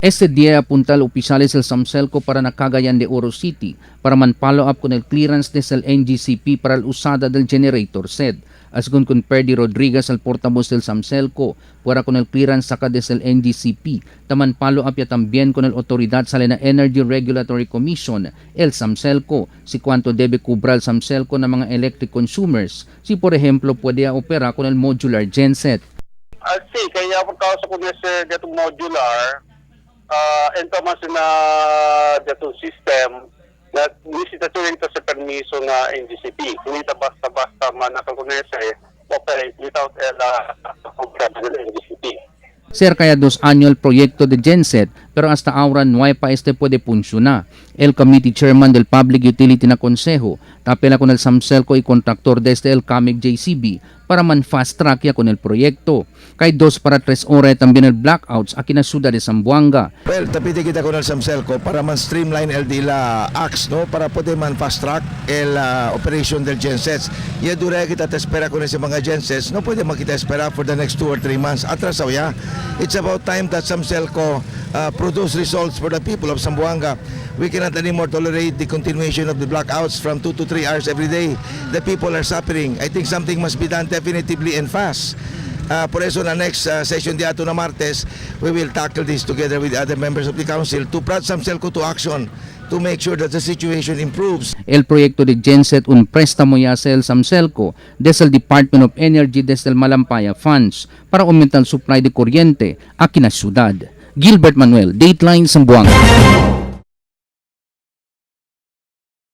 Este día apunta al oficiales del Samselco para na Cagayan de Oro City para man follow up con el clearance desde el NGCP para la usada del generator set. Asgun con Perdi Rodriguez al portavoz del Samselco, fuera con el clearance saka desde el NGCP, taman follow up ya también con el autoridad sa na Energy Regulatory Commission, el Samselco, si cuánto debe cobrar el Samselco ng mga electric consumers, si por ejemplo puede opera con el modular genset. Sí, kaya pagkausa ko nese dito modular, ento man na dito system na nisitaturing to sa permiso na NGCP. Hindi ta basta-basta man nakakunese operate without contract with NGCP. Cerca ya 2 años el proyecto de genset, pero hasta ahora no hay pa este puede funcionar. El committee chairman del Public Utility na Consejo, tapela con el Samselco y contractor desde el CAMIC JCB para man fast track ya con el proyecto. Kay 2 para 3 horas también el blackouts aquí na ciudad de Zamboanga. Well, tapiti kita con el Samselco para man streamline el dila acts, no? Para poder man fast track el operation del gensets. Y dura kita te espera con ese mga gensets, no puede makita espera for the next 2 or 3 months. Atrasaw ya. It's about time that Samselco produce results for the people of Zamboanga. We cannot anymore tolerate the continuation of the blackouts from 2 to 3 hours every day. The people are suffering. I think something must be done definitively and fast. Por eso na next session di ato na Martes, we will tackle this together with other members of the council to prod Samselco to action to make sure that the situation improves. El proyecto de genset un préstamo ya sa el Samselco desde el Department of Energy desde el Malampaya Funds para aumentar el supply de kuryente aquí na syudad. Gilbert Manuel, Dateline Zamboanga.